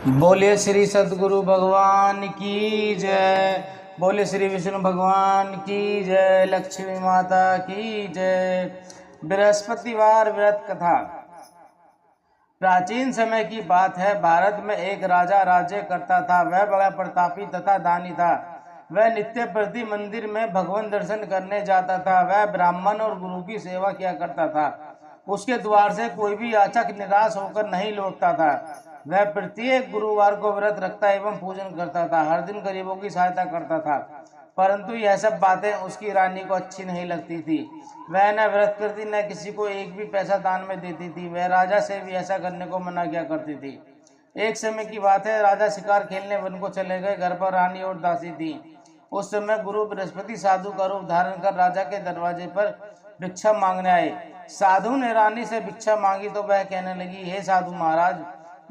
बोलिए श्री सद्गुरु भगवान की जय। बोलिए श्री विष्णु भगवान की जय। लक्ष्मी माता की जय। बृहस्पतिवार व्रत कथा। प्राचीन समय की बात है। भारत में एक राजा राज्य करता था। वह बड़ा प्रतापी तथा दानी था। वह नित्य प्रति मंदिर में भगवान दर्शन करने जाता था। वह ब्राह्मण और गुरु की सेवा किया करता था। उसके द्वार से कोई भी याचक निराश होकर नहीं लौटता था। वह प्रत्येक गुरुवार को व्रत रखता एवं पूजन करता था। हर दिन गरीबों की सहायता करता था। परंतु यह सब बातें उसकी रानी को अच्छी नहीं लगती थी। वह न व्रत करती न किसी को एक भी पैसा दान में देती थी। वह राजा से भी ऐसा करने को मना किया करती थी। एक समय की बात है। राजा शिकार खेलने वन को चले गए। घर पर रानी और दासी थी। उस समय गुरु बृहस्पति साधु का रूप धारण कर राजा के दरवाजे पर भिक्षा मांगने आए। साधु ने रानी से भिक्षा मांगी तो वह कहने लगी, हे साधु महाराज,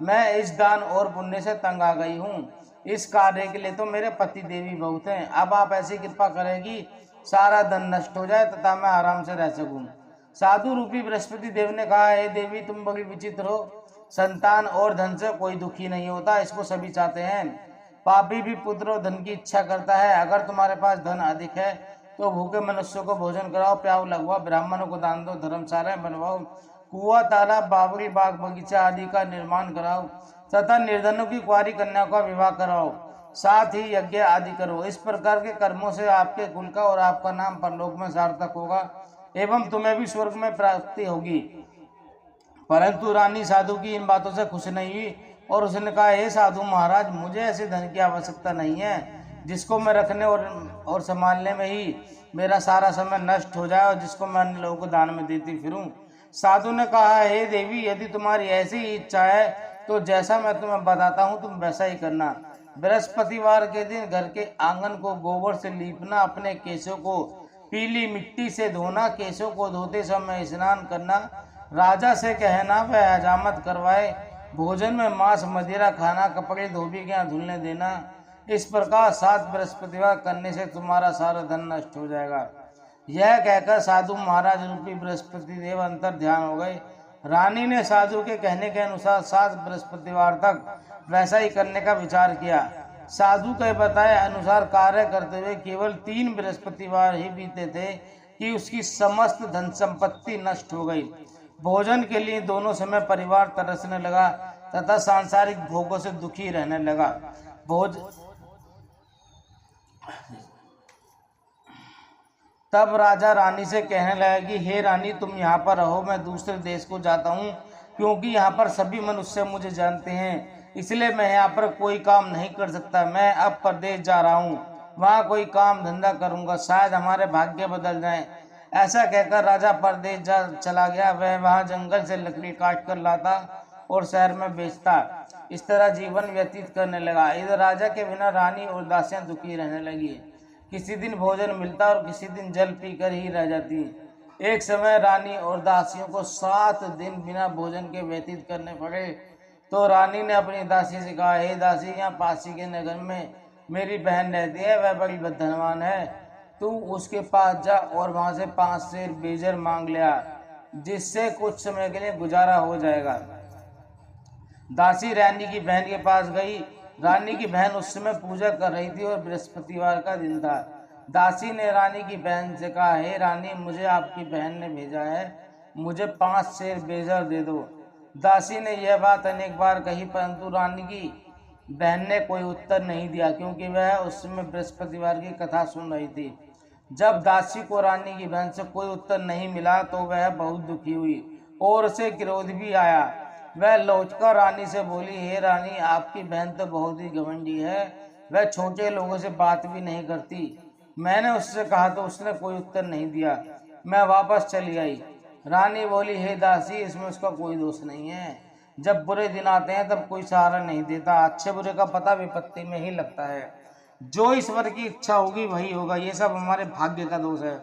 मैं इस दान और पुण्य से तंग आ गई हूँ। इस कार्य के लिए तो मेरे पति देवी बहुत हैं। अब आप ऐसी कृपा करें सारा धन नष्ट हो जाए तथा मैं आराम से रह सकूं। साधु रूपी बृहस्पति देव ने कहा, हे देवी, तुम बड़ी विचित्र हो। संतान और धन से कोई दुखी नहीं होता, इसको सभी चाहते हैं। पापी भी पुत्र और धन की इच्छा करता है। अगर तुम्हारे पास धन अधिक है तो भूखे मनुष्यों को भोजन कराओ, प्याऊ लगवाओ, ब्राह्मणों को दान दो, धर्मशालाएं बनवाओ, कुआं, तालाब, बावड़ी, बाग बगीचा आदि का निर्माण कराओ तथा निर्धनों की कुंवारी कन्या का विवाह कराओ। साथ ही यज्ञ आदि करो। इस प्रकार के कर्मों से आपके कुल का और आपका नाम परलोक में सार्थक होगा एवं तुम्हें भी स्वर्ग में प्राप्ति होगी। परंतु रानी साधु की इन बातों से खुश नहीं हुई और उसने कहा, हे साधु महाराज, मुझे ऐसे धन की आवश्यकता नहीं है जिसको मैं रखने और संभालने में ही मेरा सारा समय नष्ट हो जाए और जिसको मैं अन्य लोगों को दान में देती फिरूं। साधु ने कहा, हे देवी, यदि तुम्हारी ऐसी इच्छा है तो जैसा मैं तुम्हें बताता हूँ तुम वैसा ही करना। बृहस्पतिवार के दिन घर के आंगन को गोबर से लीपना, अपने केशों को पीली मिट्टी से धोना, केशों को धोते समय स्नान करना, राजा से कहना वह हजामत करवाए, भोजन में मांस मदिरा खाना, कपड़े धोबी के यहाँ धुलने देना। इस प्रकार 7 बृहस्पतिवार करने से तुम्हारा सारा धन नष्ट हो जाएगा। यह कहकर साधु महाराज रूपी बृहस्पति देव अंतर ध्यान हो गए। रानी ने साधु के कहने के अनुसार 7 बृहस्पतिवार तक वैसा ही करने का विचार किया। साधु के बताए अनुसार कार्य करते हुए केवल 3 बृहस्पतिवार ही बीते थे कि उसकी समस्त धन संपत्ति नष्ट हो गई। भोजन के लिए दोनों समय परिवार तरसने लगा तथा सांसारिक भोगों से दुखी रहने लगा। तब राजा रानी से कहने लगा कि हे रानी, तुम यहाँ पर रहो, मैं दूसरे देश को जाता हूँ, क्योंकि यहाँ पर सभी मनुष्य मुझे जानते हैं, इसलिए मैं यहाँ पर कोई काम नहीं कर सकता। मैं अब परदेश जा रहा हूँ, वहाँ कोई काम धंधा करूँगा, शायद हमारे भाग्य बदल जाएं। ऐसा कहकर राजा परदेश चला गया। वह वहाँ जंगल से लकड़ी काट कर लाता और शहर में बेचता। इस तरह जीवन व्यतीत करने लगा। इधर राजा के बिना रानी और दासियां दुखी रहने लगी। किसी दिन भोजन मिलता और किसी दिन जल पीकर ही रह जाती। एक समय रानी और दासियों को 7 दिन बिना भोजन के व्यतीत करने पड़े। तो रानी ने अपनी दासी से कहा, हे दासी, यहाँ पासी के नगर में मेरी बहन रहती है, वह बड़ी धनवान है, तू उसके पास जा और वहां से 5 सेर बेजर मांग लिया, जिससे कुछ समय के लिए गुजारा हो जाएगा। दासी रानी की बहन के पास गई। रानी की बहन उस समय पूजा कर रही थी और बृहस्पतिवार का दिन था। दासी ने रानी की बहन से कहा, हे रानी, मुझे आपकी बहन ने भेजा है, मुझे 5 सेर बेजर दे दो। दासी ने यह बात अनेक बार कही, परंतु रानी की बहन ने कोई उत्तर नहीं दिया, क्योंकि वह उस समय बृहस्पतिवार की कथा सुन रही थी। जब दासी को रानी की बहन से कोई उत्तर नहीं मिला तो वह बहुत दुखी हुई और उसे क्रोध भी आया। वह लौटकर रानी से बोली, हे रानी, आपकी बहन तो बहुत ही घमंडी है, वह छोटे लोगों से बात भी नहीं करती। मैंने उससे कहा तो उसने कोई उत्तर नहीं दिया, मैं वापस चली आई। रानी बोली, हे दासी, इसमें उसका कोई दोष नहीं है। जब बुरे दिन आते हैं तब कोई सहारा नहीं देता, अच्छे बुरे का पता विपत्ति में ही लगता है। जो ईश्वर की इच्छा होगी वही होगा, ये सब हमारे भाग्य का दोष है।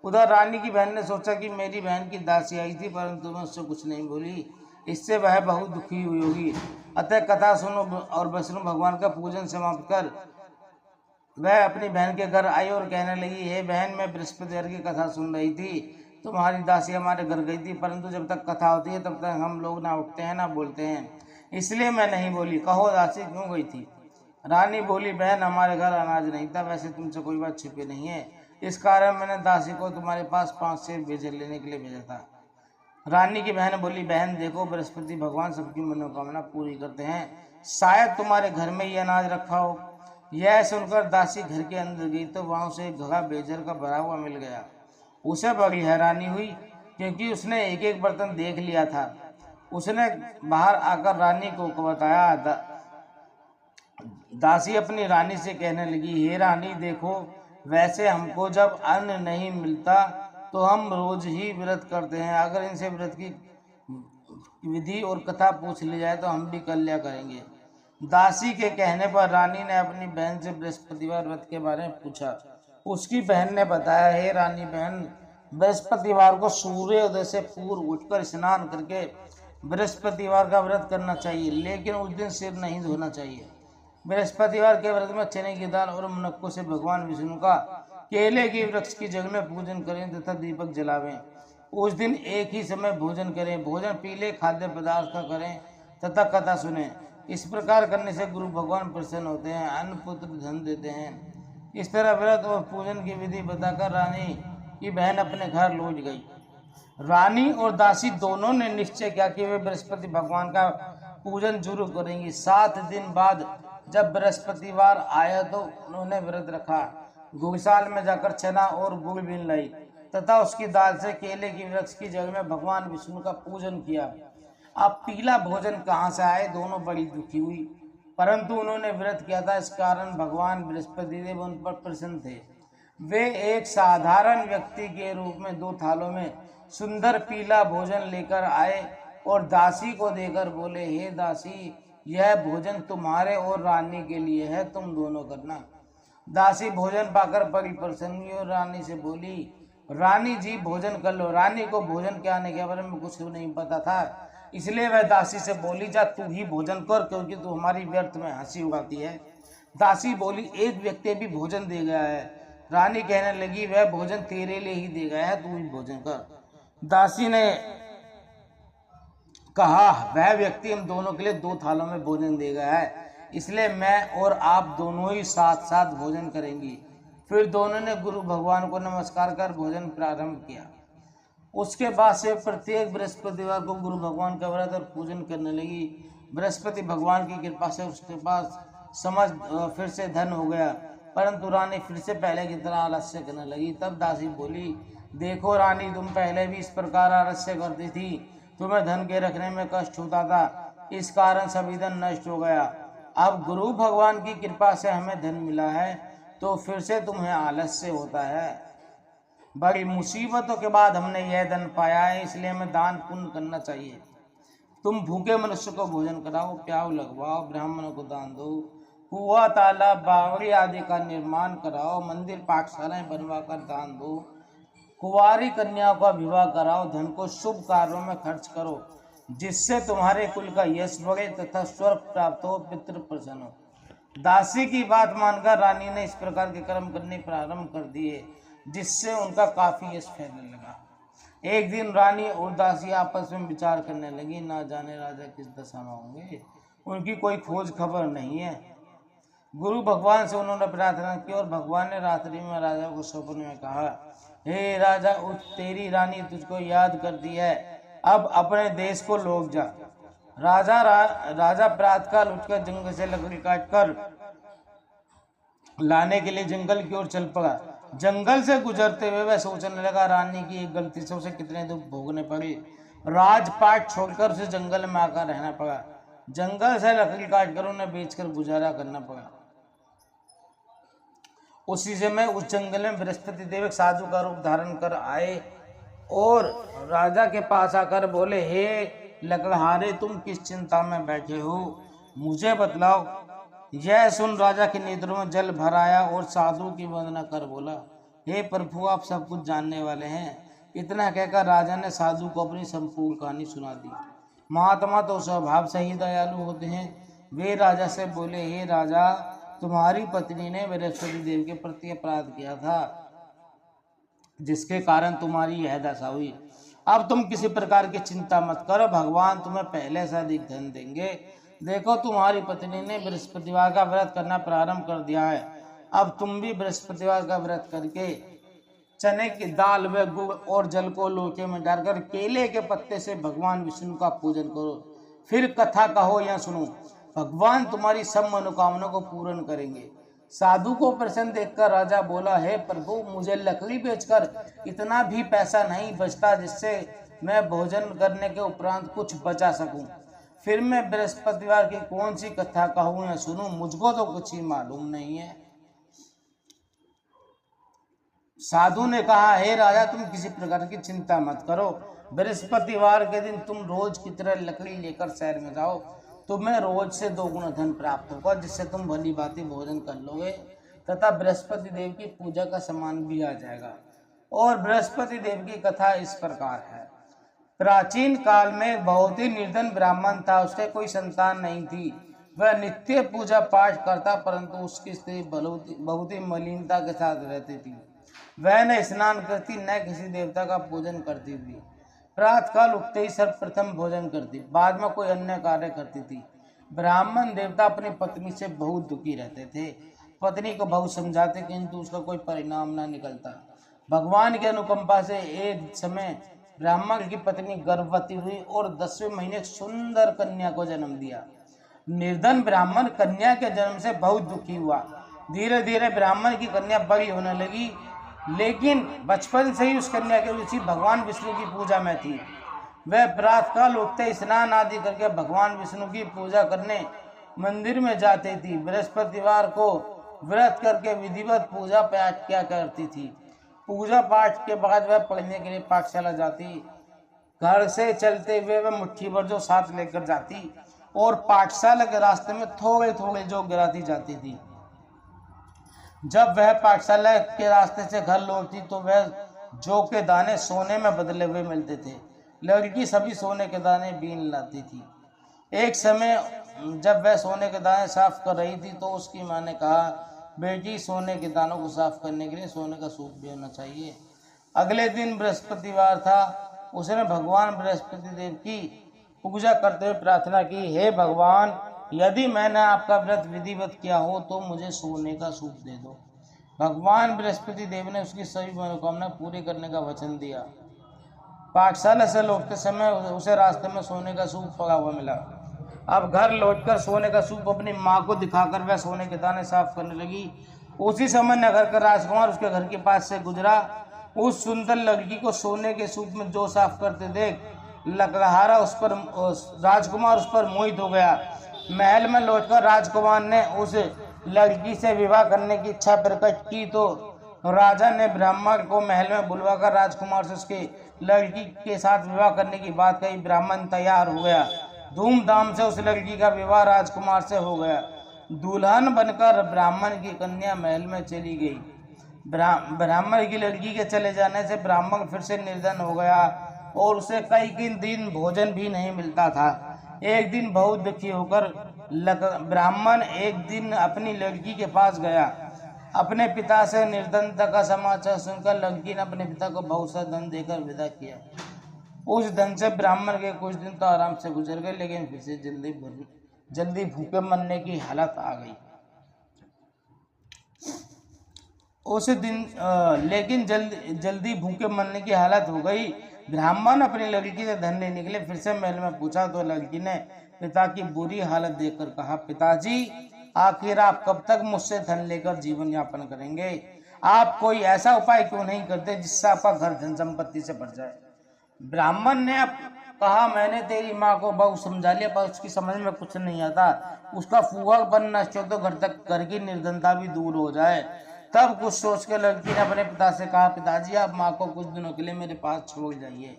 उधर रानी की बहन ने सोचा कि मेरी बहन की दासी आई थी, परंतु मैं उससे कुछ नहीं बोली, इससे वह बहुत दुखी हुई होगी। अतः कथा सुनो और विष्णु भगवान का पूजन समाप्त कर वह अपनी बहन के घर आई और कहने लगी, हे बहन, मैं बृहस्पतिवार की कथा सुन रही थी, तुम्हारी दासी हमारे घर गई थी, परंतु जब तक कथा होती है तब तक हम लोग ना उठते हैं ना बोलते हैं। इसलिए मैं नहीं बोली। कहो दासी क्यों गई थी? रानी बोली, बहन हमारे घर अनाज नहीं था, वैसे तुमसे कोई बात छिपी नहीं है, इस कारण मैंने दासी को तुम्हारे पास 5 सेर भेजे लेने के लिए भेजा था। रानी की बहन बोली, बहन देखो, बृहस्पति भगवान सबकी मनोकामना पूरी करते हैं, शायद तुम्हारे घर में ही अनाज रखा हो। यह सुनकर दासी घर के अंदर गई तो वहां उसे एक घड़ा बेजर का भरा हुआ मिल गया। उसे बड़ी हैरानी हुई, क्योंकि उसने एक एक बर्तन देख लिया था। उसने बाहर आकर रानी को बताया। दासी अपनी रानी से कहने लगी, हे रानी देखो, वैसे हमको जब अन्न नहीं मिलता तो हम रोज ही व्रत करते हैं, अगर इनसे व्रत की विधि और कथा पूछ ली जाए तो हम भी कर लिया करेंगे। दासी के कहने पर रानी ने अपनी बहन से बृहस्पतिवार व्रत के बारे में पूछा। उसकी बहन ने बताया, हे रानी बहन, बृहस्पतिवार को सूर्योदय से पूर्व उठकर स्नान करके बृहस्पतिवार का व्रत करना चाहिए, लेकिन उस दिन सिर नहीं धोना चाहिए। बृहस्पतिवार के व्रत में चने की दाल और मुनक्कों से भगवान विष्णु का केले के वृक्ष की जगह में पूजन करें तथा दीपक जलावें। उस दिन एक ही समय भोजन करें, भोजन पीले खाद्य पदार्थ का करें तथा कथा सुने। इस प्रकार करने से गुरु भगवान प्रसन्न होते हैं, अन्न पुत्र धन देते हैं। इस तरह व्रत और पूजन की विधि बताकर रानी की बहन अपने घर लौट गई। रानी और दासी दोनों ने निश्चय किया कि वे बृहस्पति भगवान का पूजन जरूर करेंगी। 7 दिन बाद जब बृहस्पतिवार आया तो उन्होंने व्रत रखा। गौशाल में जाकर चना और गुड़ बीन लाई तथा उसकी दाल से केले की वृक्ष की जगह में भगवान विष्णु का पूजन किया। अब पीला भोजन कहाँ से आए? दोनों बड़ी दुखी हुई, परंतु उन्होंने व्रत किया था, इस कारण भगवान बृहस्पति देव उन पर प्रसन्न थे। वे एक साधारण व्यक्ति के रूप में 2 थालों में सुंदर पीला भोजन लेकर आए और दासी को देकर बोले, हे दासी, यह भोजन तुम्हारे और रानी के लिए है, तुम दोनों करना। दासी भोजन पाकर बड़ी प्रसन्न हुई और रानी से बोली, रानी जी भोजन कर लो। रानी को भोजन के आने के बारे में कुछ नहीं पता था, इसलिए वह दासी से बोली, जा तू ही भोजन कर, क्योंकि तू हमारी व्यर्थ में हंसी उड़ाती है। दासी बोली, एक व्यक्ति भी भोजन दे गया है। रानी कहने लगी, वह भोजन तेरे लिए ही दे गया है, तू ही भोजन कर। दासी ने कहा, वह व्यक्ति हम दोनों के लिए 2 थालों में भोजन दे गया है, इसलिए मैं और आप दोनों ही साथ साथ भोजन करेंगी। फिर दोनों ने गुरु भगवान को नमस्कार कर भोजन प्रारंभ किया। उसके बाद से प्रत्येक बृहस्पतिवार को गुरु भगवान का व्रत और पूजन करने लगी। बृहस्पति भगवान की कृपा से उसके पास समझ फिर से धन हो गया, परंतु रानी फिर से पहले की तरह आलस्य करने लगी। तब दासी बोली, देखो रानी, तुम पहले भी इस प्रकार आलस्य करती थी, तुम्हें धन के रखने में कष्ट होता था, इस कारण सभी धन नष्ट हो गया। अब गुरु भगवान की कृपा से हमें धन मिला है तो फिर से तुम्हें आलस्य होता है। बड़ी मुसीबतों के बाद हमने यह धन पाया है, इसलिए हमें दान पुण्य करना चाहिए। तुम भूखे मनुष्य को भोजन कराओ, प्याऊ लगवाओ, ब्राह्मणों को दान दो, कुआं तालाब बावड़ी आदि का निर्माण कराओ, मंदिर पाठशालाएं बनवा कर दान दो, कुंवारी कन्याओं का विवाह कराओ, धन को शुभ कार्यों में खर्च करो, जिससे तुम्हारे कुल का यश बढ़े तथा स्वर्ग प्राप्त हो, पितृ प्रसन्न हो। दासी की बात मानकर रानी ने इस प्रकार के कर्म करने प्रारंभ कर दिए, जिससे उनका काफी यश फैलने लगा। एक दिन रानी और दासी आपस में विचार करने लगी, ना जाने राजा किस दशा में होंगे, उनकी कोई खोज खबर नहीं है। गुरु भगवान से उन्होंने प्रार्थना की और भगवान ने रात्रि में राजा को स्वप्न में कहा, हे राजा उठ, तेरी रानी तुझको याद करती है, अब अपने देश को लौट जा। राजा प्रातःकाल उठकर जंगल से लकड़ी काटकर लाने के लिए जंगल की ओर चल पड़ा। जंगल से गुजरते हुए वह सोचने लगा, रानी की एक गलती से उसे कितने दुख भोगने पड़े। राजपाट छोड़कर उसे जंगल में आकर रहना पड़ा। जंगल से लकड़ी काटकर उन्हें बेचकर गुजारा करना पड़ा। उसी समय उस जंगल में बृहस्पति देव एक साधु का रूप धारण कर आए और राजा के पास आकर बोले, हे लकड़हारे, तुम किस चिंता में बैठे हो, मुझे बतलाओ। यह सुन राजा के नेत्रों में जल भर आया और साधु की वंदना कर बोला, हे प्रभु, आप सब कुछ जानने वाले हैं। इतना कहकर राजा ने साधु को अपनी संपूर्ण कहानी सुना दी। महात्मा तो स्वभाव से ही दयालु होते हैं। वे राजा से बोले, हे राजा, तुम्हारी पत्नी ने बृहस्पति देव के प्रति अपराध किया था, जिसके कारण तुम्हारी यह दशा हुई। अब तुम किसी प्रकार की चिंता मत करो, भगवान तुम्हें पहले से अधिक धन देंगे। देखो तुम्हारी पत्नी ने बृहस्पतिवार का व्रत करना प्रारंभ कर दिया है। अब तुम भी बृहस्पतिवार का व्रत करके चने की दाल व गुड़ और जल को लोटे में डालकर केले के पत्ते से भगवान विष्णु का पूजन करो। फिर कथा कहो या सुनो, भगवान तुम्हारी सब मनोकामना को पूर्ण करेंगे। साधु को प्रसन्न देखकर राजा बोला, हे प्रभु, मुझे लकड़ी बेचकर इतना भी पैसा नहीं बचता जिससे मैं भोजन करने के उपरांत कुछ बचा सकूं। फिर मैं बृहस्पतिवार की कौन सी कथा कहूं या सुनूं, मुझको तो कुछ ही मालूम नहीं है। साधु ने कहा, हे राजा, तुम किसी प्रकार की चिंता मत करो। बृहस्पतिवार के दिन तुम रोज की तरह लकड़ी लेकर शहर में जाओ, तुम्हें रोज से 2 गुना धन प्राप्त होगा, जिससे तुम भली भांति भोजन कर लोगे तथा बृहस्पति देव की पूजा का सामान भी आ जाएगा। और बृहस्पति देव की कथा इस प्रकार है। प्राचीन काल में बहुत ही निर्धन ब्राह्मण था, उसके कोई संतान नहीं थी। वह नित्य पूजा पाठ करता, परंतु उसकी स्त्री बहुत ही मलिनता के साथ रहती थी। वह न स्नान करती, न किसी देवता का पूजन करती थी। प्रातःकाल उठते ही सर्वप्रथम भोजन करती, बाद में कोई अन्य कार्य करती थी। ब्राह्मण देवता अपनी पत्नी से बहुत दुखी रहते थे। पत्नी को बहुत समझाते, किंतु उसका कोई परिणाम न निकलता। भगवान की अनुकंपा से एक समय ब्राह्मण की पत्नी गर्भवती हुई और 10वें महीने एक सुंदर कन्या को जन्म दिया। निर्धन ब्राह्मण कन्या के जन्म से बहुत दुखी हुआ। धीरे धीरे ब्राह्मण की कन्या बड़ी होने लगी, लेकिन बचपन से ही उस कन्या की रुचि भगवान विष्णु की पूजा में थी। वह प्रातःकाल उठते स्नान आदि करके भगवान विष्णु की पूजा करने मंदिर में जाती थी। बृहस्पतिवार को व्रत करके विधिवत पूजा पाठ किया करती थी। पूजा पाठ के बाद वह पढ़ने के लिए पाठशाला जाती। घर से चलते हुए वह मुट्ठी भर जो साथ लेकर जाती और पाठशाला के रास्ते में थोड़े थोड़े जो गिराती जाती थी। जब वह पाठशाला के रास्ते से घर लौटती तो वह जौ के दाने सोने में बदले हुए मिलते थे। लड़की सभी सोने के दाने बीन लाती थी। एक समय जब वह सोने के दाने साफ कर रही थी तो उसकी माँ ने कहा, बेटी, सोने के दानों को साफ करने के लिए सोने का सूप भी होना चाहिए। अगले दिन बृहस्पतिवार था। उसने भगवान बृहस्पति देव की पूजा करते हुए प्रार्थना की, हे भगवान, यदि मैंने आपका व्रत विधिवत किया हो तो मुझे सोने का सूप दे दो। भगवान बृहस्पति देव ने उसकी सभी मनोकामना पूरी करने का वचन दिया। पाठशाला से लौटते समय उसे रास्ते में सोने का सूप पड़ा हुआ मिला। अब घर लौटकर सोने का सूप अपनी माँ को दिखाकर वह सोने के दाने साफ करने लगी। उसी समय नगर का राजकुमार उसके घर के पास से गुजरा। उस सुंदर लड़की को सोने के सूप में जो साफ करते देख लकड़हारा राजकुमार उस पर मोहित हो गया। महल में लौटकर राजकुमार ने उस लड़की से विवाह करने की इच्छा प्रकट की तो राजा ने ब्राह्मण को महल में बुलवाकर राजकुमार से उसके लड़की के साथ विवाह करने की बात कही। ब्राह्मण तैयार हो गया। धूमधाम से उस लड़की का विवाह राजकुमार से हो गया। दुल्हन बनकर ब्राह्मण की कन्या महल में चली गई। ब्राह्मण की लड़की के चले जाने से ब्राह्मण फिर से निर्धन हो गया और उसे कई दिन भोजन भी नहीं मिलता था। एक दिन बहुत दुखी होकर ब्राह्मण एक दिन अपनी लड़की के पास गया। अपने पिता से निर्धनता का समाचार सुनकर लड़की ने अपने पिता को बहुत सा धन देकर विदा किया। उस धन से ब्राह्मण के कुछ दिन तो आराम से गुजर गए, लेकिन फिर से जल्दी भूखे मरने की हालत आ गई। उस दिन लेकिन जल्दी भूखे मरने की हालत हो गई। ब्राह्मण अपनी लड़की से धन लेने के लिए फिर से महल में पूछा तो लड़की ने पिता की बुरी हालत देखकर कहा, पिताजी, आखिर आप कब तक मुझसे धन लेकर जीवन यापन करेंगे? आप कोई ऐसा उपाय क्यों नहीं करते जिससे आपका घर धन संपत्ति से भर जाए? ब्राह्मण ने कहा, मैंने तेरी माँ को बहुत समझा लिया, पर उसकी समझ में कुछ नहीं आता। उसका फूहड़पन नष्ट हो तो घर की निर्धनता भी दूर हो जाए। तब कुछ सोच कर लड़की ने अपने पिता से कहा, पिताजी, आप माँ को कुछ दिनों के लिए मेरे पास छोड़ जाइए।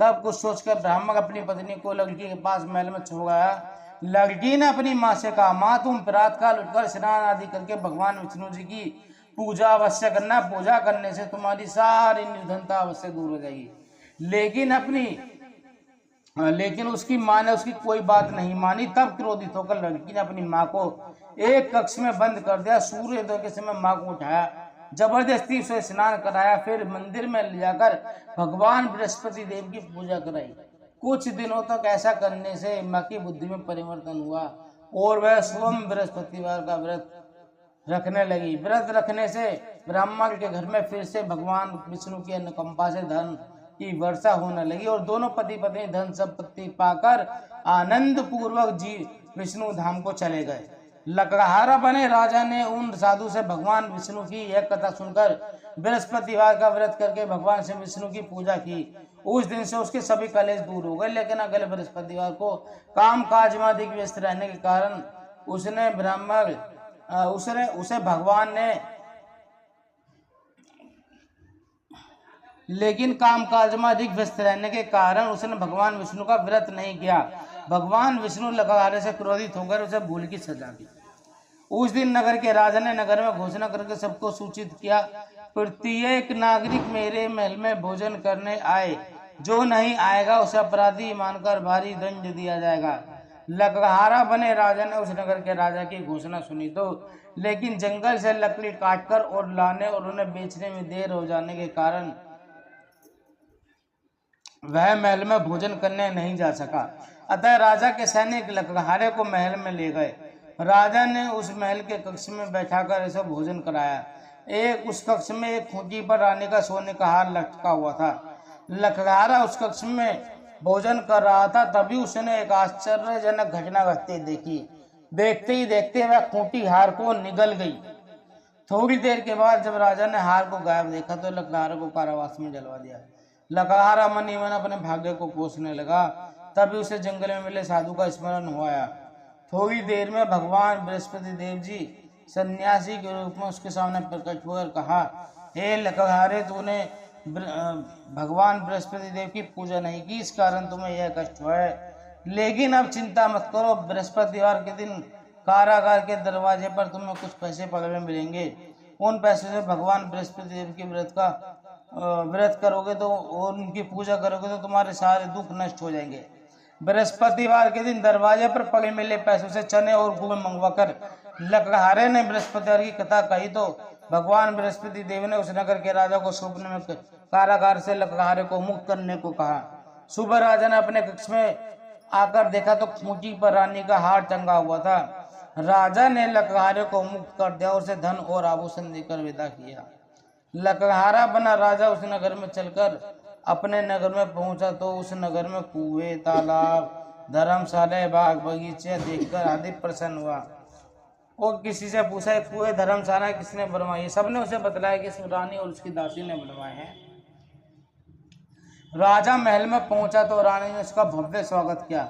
तब कुछ सोचकर ब्राह्मण अपनी पत्नी को लड़की के पास महल में छोड़ गया। लड़की ने अपनी माँ से कहा, माँ, तुम प्रातःकाल उठकर स्नान आदि करके भगवान विष्णु जी की पूजा अवश्य करना। पूजा करने से तुम्हारी सारी निर्धनता अवश्य दूर हो जाएगी। लेकिन उसकी माँ ने उसकी कोई बात नहीं मानी। तब क्रोधित होकर लड़की ने अपनी माँ को एक कक्ष में बंद कर दिया। सूर्योदय के समय माँ को उठाया, जबरदस्ती उसे स्नान कराया, फिर मंदिर में ले जाकर भगवान बृहस्पति देव की पूजा कराई। कुछ दिनों तक ऐसा करने से माँ की बुद्धि में परिवर्तन हुआ और वह स्वयं बृहस्पतिवार का व्रत रखने लगी। व्रत रखने से ब्राह्मण के घर में फिर से भगवान विष्णु की अनुकंपा से धन की वर्षा होने लगी और दोनों पति पत्नी धन संपत्ति पाकर आनंद पूर्वक जी विष्णु धाम को चले गए। लकड़हारा बने राजा ने उन साधु से भगवान विष्णु की यह कथा सुनकर बृहस्पतिवार का व्रत करके भगवान से विष्णु की पूजा की। उस दिन से उसके सभी कलेश दूर हो गए, लेकिन अगले बृहस्पतिवार को काम काज में अधिक व्यस्त रहने के कारण उसे भगवान ने लेकिन कामकाज में अधिक व्यस्त रहने के कारण उसने भगवान विष्णु का व्रत नहीं किया। भगवान विष्णु लकड़हारे से क्रोधित होकर उसे भूल की सजा दी। उस दिन नगर के राजा ने नगर में घोषणा करके सबको सूचित किया, प्रत्येक नागरिक मेरे महल में भोजन करने आए, जो नहीं आएगा उसे अपराधी मानकर भारी दंड दिया जाएगा। लकड़हारा बने राजा ने उस नगर के राजा की घोषणा सुनी तो लेकिन जंगल से लकड़ी काटकर और लाने और उन्हें बेचने में देर हो जाने के कारण वह महल में भोजन करने नहीं जा सका। अतः राजा के सैनिक लकड़हारे को महल में ले गए। राजा ने उस महल के कक्ष में बैठाकर ऐसा भोजन कराया। उस कक्ष में एक खूंटी पर रानी का सोने का हार लटका हुआ था। लकड़हारा उस कक्ष में भोजन कर रहा था, तभी उसने एक आश्चर्यजनक घटना घटते देखी। देखते ही देखते वह खूंटी हार को निगल गई। थोड़ी देर के बाद जब राजा ने हार को गायब देखा तो लकड़हारे को कारावास में जलवा दिया। लकड़हारा मन ही मन अपने भाग्य को कोसने लगा। तभी उसे जंगल में मिले साधु का स्मरण हुआ। थोड़ी देर में भगवान बृहस्पति देव जी सन्यासी के रूप में उसके सामने प्रकट हुए और कहा, हे लकड़हारे, तूने भगवान बृहस्पति देव की पूजा नहीं की, इस कारण तुम्हें यह कष्ट हुआ है। लेकिन अब चिंता मत करो, बृहस्पतिवार के दिन कारागार के दरवाजे पर तुम्हें कुछ पैसे पड़े हुए मिलेंगे। उन पैसों से भगवान बृहस्पति देव के व्रत करोगे तो और उनकी पूजा करोगे तो तुम्हारे सारे दुख नष्ट हो जाएंगे। बृहस्पतिवार के दिन दरवाजे पर पड़े मिले पैसों से चने और गुड़ मंगवाकर लकड़हारे ने बृहस्पतिवार की कथा कही तो भगवान बृहस्पति देव ने उस नगर के राजा को स्वप्न में कारागार से लकड़हारे को मुक्त करने को कहा। सुबह राजा ने अपने कक्ष में आकर देखा तो खूंटी पर रानी का हार टंगा हुआ था। राजा ने लकड़हारे को मुक्त कर दिया और उसे धन और आभूषण देकर विदा किया। लकड़हारा बना राजा उस नगर में चलकर अपने नगर में पहुंचा तो उस नगर में कुएं, तालाब, धर्मशाला, बाग बगीचे देखकर अधिक प्रसन्न हुआ। और किसी से पूछा, कुएं, धर्मशाला किसने बनवाई? सबने उसे बतलाया कि रानी और उसकी दासी ने बनवाए हैं। राजा महल में पहुंचा तो रानी ने उसका भव्य स्वागत किया।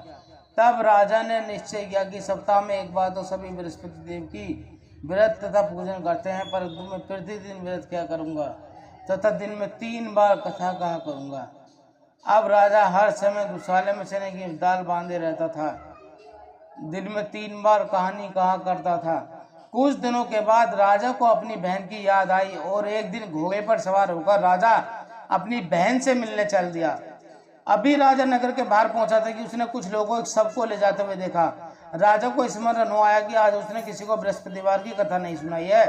तब राजा ने निश्चय किया कि सप्ताह में एक बार तो सभी बृहस्पति देव की व्रत तथा पूजन करते हैं, परंतु मैं प्रतिदिन व्रत क्या करूंगा तथा दिन में 3 बार कथा कहा करूंगा। अब राजा हर समय दुशाले में चने की दाल बांधे रहता था। दिन में 3 बार कहानी कहा करता था। कुछ दिनों के बाद राजा को अपनी बहन की याद आई और एक दिन घोड़े पर सवार होकर राजा अपनी बहन से मिलने चल दिया। अभी राजा नगर के बाहर पहुंचा था कि उसने कुछ लोगों सबको ले जाते हुए देखा। राजा को स्मरण हो आया कि आज उसने किसी को बृहस्पतिवार की कथा नहीं सुनाई है।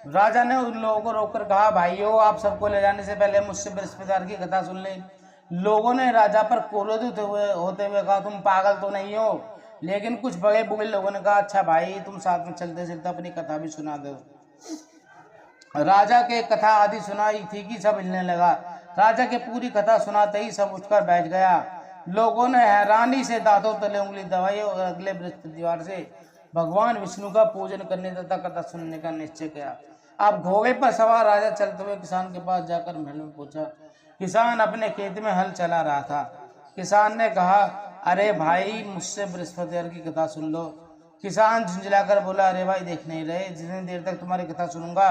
राजा ने उन लोगों को रोककर कहा, भाइयों, आप सबको ले जाने से पहले मुझसे बृहस्पतिवार की कथा सुन लें। लोगों ने राजा पर क्रोधित होते हुए कहा, तुम पागल तो नहीं हो? लेकिन कुछ बड़े बुरे लोगों ने कहा, अच्छा भाई, तुम साथ में चलते चलते अपनी कथा भी सुना दो। राजा के कथा आदि सुनाई थी कि सब हिलने लगा। राजा के पूरी कथा सुनाते ही सब उठकर बैठ गया। लोगों ने हैरानी से दांतों तले उंगली दबाई और अगले बृहस्पतिवार से भगवान विष्णु का पूजन करने तथा कथा सुनने का निश्चय किया। अब घोड़े पर सवार राजा चलते हुए किसान के पास जाकर महल में पहुंचा। किसान अपने खेत में हल चला रहा था। किसान ने कहा, अरे भाई, मुझसे बृहस्पतिवार की कथा सुन लो। किसान झुंझलाकर बोला, अरे भाई, देख नहीं रहे, जितनी देर तक तुम्हारी कथा सुनूंगा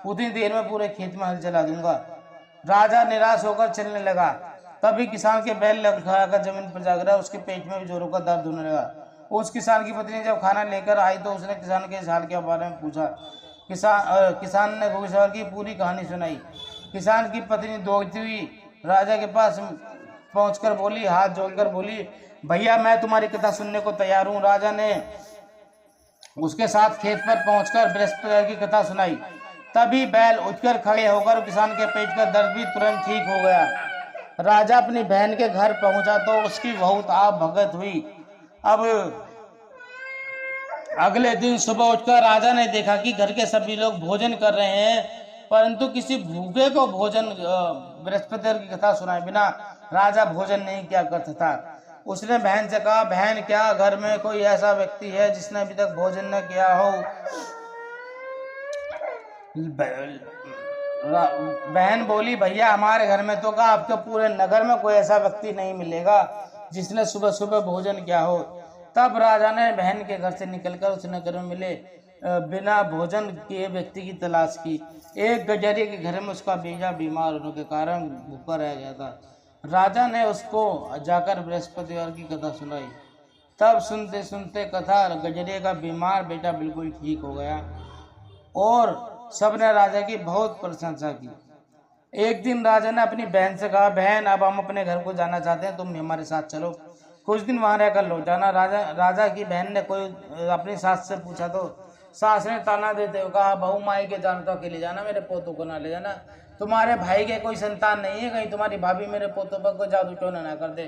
उतनी देर में पूरे खेत में हल चला दूंगा। राजा निराश होकर चलने लगा। तभी किसान के बैल लड़खड़ाकर जमीन पर जा गिरा। उसके पेट में भी जोरों का दर्द होने लगा। उस किसान की पत्नी जब खाना लेकर आई तो उसने किसान के इस हाल के बारे में पूछा। किसान ने घोड़सवार की पूरी कहानी सुनाई। किसान की पत्नी दौड़ती हुई राजा के पास पहुंचकर बोली, हाथ जोड़कर बोली, भैया, मैं तुम्हारी कथा सुनने को तैयार हूँ। राजा ने उसके साथ खेत पर पहुंचकर बृहस्पतिवार की कथा सुनाई। तभी बैल उठकर खड़े होकर किसान के पेट का दर्द भी तुरंत ठीक हो गया। राजा अपनी बहन के घर पहुंचा तो उसकी बहुत आप भगत हुई। अब अगले दिन सुबह उठकर राजा ने देखा कि घर के सभी लोग भोजन कर रहे हैं, परंतु किसी भूखे को भोजन बृहस्पति की कथा सुनाए बिना राजा भोजन नहीं किया करता था। उसने बहन से कहा, बहन क्या घर में कोई ऐसा व्यक्ति है जिसने अभी तक भोजन न किया हो? बहन बोली, भैया हमारे घर में तो कहा आपके पूरे नगर में कोई ऐसा व्यक्ति नहीं मिलेगा जिसने सुबह सुबह भोजन किया हो। तब राजा ने बहन के घर से निकलकर उस नगर में मिले बिना भोजन किए व्यक्ति की तलाश की। एक गजरे के घर में उसका बेटा बीमार होने के कारण भूखा रह गया था। राजा ने उसको जाकर बृहस्पतिवार की कथा सुनाई। तब सुनते सुनते कथा गजरे का बीमार बेटा बिल्कुल ठीक हो गया और सबने राजा की बहुत प्रशंसा की। एक दिन राजा ने अपनी बहन से कहा, बहन अब हम अपने घर को जाना चाहते हैं, तुम हमारे साथ चलो, कुछ दिन वहां रहकर लौट जाना। राजा की बहन ने कोई अपनी सास से पूछा तो सास ने ताना देते हुए कहा, बहू माई के जाना तो अकेले जाना, मेरे पोतों को ना ले जाना। तुम्हारे भाई के कोई संतान नहीं है, कहीं तुम्हारी भाभी मेरे पोतों पर कोई जादू टोना ना कर दे।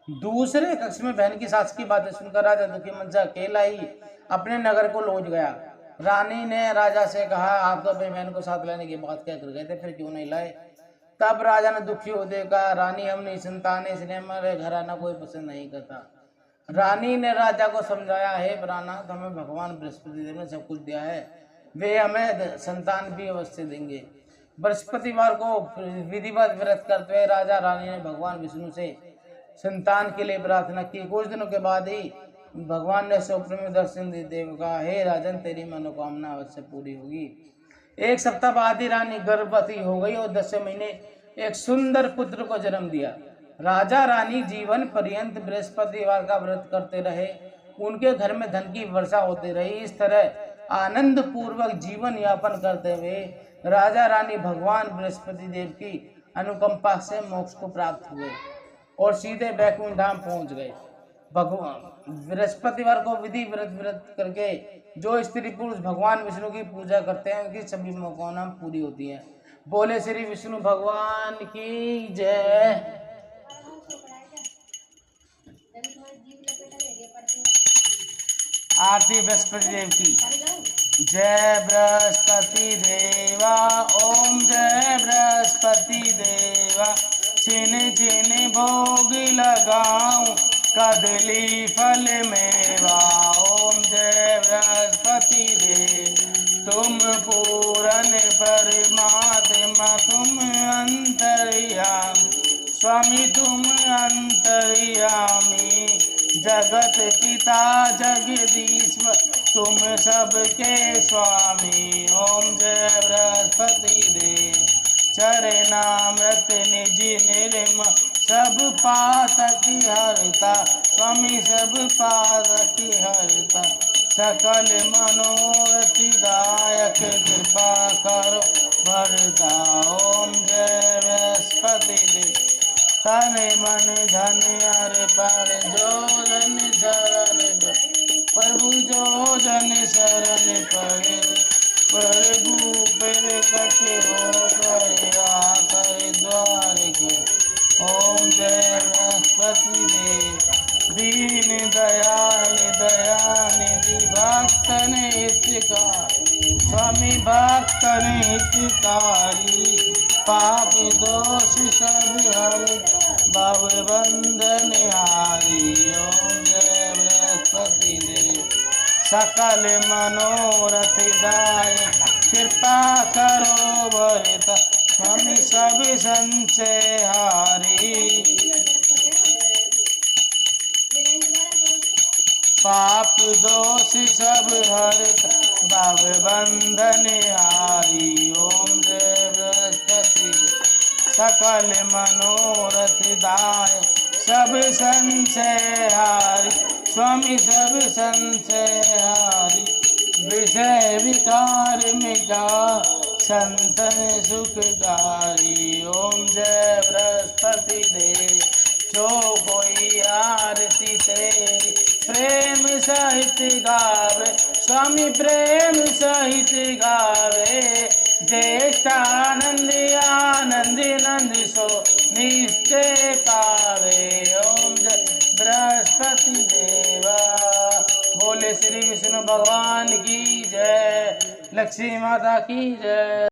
दूसरे कक्ष में बहन की सास की बातें सुनकर राजा दुखी मन से अकेला ही अपने नगर को लौट गया। रानी ने राजा से कहा, आप तो अपनी बहन को साथ लाने की बात क्या कर गए थे, फिर क्यों नहीं लाए? तब राजा ने दुखी होते कहा, रानी हम नहीं संतान है, इसलिए हमारे घर आना कोई पसंद नहीं करता। रानी ने राजा को समझाया, हे प्राणनाथ, हमें भगवान बृहस्पति देव ने सब कुछ दिया है, वे हमें संतान भी अवश्य देंगे। बृहस्पतिवार को विधिवत व्रत करते हुए राजा रानी ने भगवान विष्णु से संतान के लिए प्रार्थना की। कुछ दिनों के बाद ही भगवान ने स्वप्न में दर्शन देते हुए कहा, हे राजन, तेरी मनोकामना अवश्य पूरी होगी। एक सप्ताह बाद ही रानी गर्भवती हो गई और 10 महीने एक सुंदर पुत्र को जन्म दिया। राजा रानी जीवन पर्यंत बृहस्पतिवार का व्रत करते रहे। उनके घर में धन की वर्षा होती रही। इस तरह आनंद पूर्वक जीवन यापन करते हुए राजा रानी भगवान बृहस्पति देव की अनुकंपा से मोक्ष को प्राप्त हुए और सीधे बैकुंठ धाम पहुंच गए। भगवान बृहस्पतिवार को विधि व्रत करके जो स्त्री पुरुष भगवान विष्णु की पूजा करते हैं उनकी सभी मनोकामना पूरी होती है। बोले श्री विष्णु भगवान की जय। आरती बृहस्पति देव की जय। बृहस्पति देवा ओम जय बृहस्पति देवा, छिन छिन भोग लगाऊं कदली फल मेवा। ओम जय बृहस्पति देव, तुम पूरन परमात्मा, तुम अंतर्यामी, स्वामी तुम अंतर्यामी, जगत पिता जगदीश्वर, तुम सबके स्वामी। ओम जय बृहस्पति देव, चरणामृत निज निर्म, सब पातक हरता, स्वामी सब पातक हरता, सकल मनोरथ दायक, कृपा करो वरदा। ओम जय बृहस्पति देव, तन मन धन अर्पण, जो जन शरण प्रभु, जो जन शरण पड़े, प्रभु पर कट हो कर आकर द्वार के। ओम जय बृहस्पति देव, दीन दयाल दयानिधि, भक्तन हितकारी, स्वामी भक्तन हितकारी, पाप दोष सब हर, भव बंधन हारी। ओम जय बृहस्पति देव, सकल मनोरथ दाय, कृपा करो वरदा, स्वामी सब संशय हारी, पाप दोष सब हरता, भव बंधन हारी। ओम जय बृहस्पति, सकल मनोरथ दाय, सब संशय हारी, स्वामी सब संशय हारी, विषय विकार मिटा, संतन सुखकारी। ओम जय बृहस्पति देव, जो कोई आरती तेरी प्रेम सहित गावे, स्वामी प्रेम सहित गावे, ज्येष्ठानंद आनंद नंद सो निश्चय पावे। ओम जय बृहस्पति देवा। बोले श्री विष्णु भगवान की जय, लक्ष्मी माता की जय।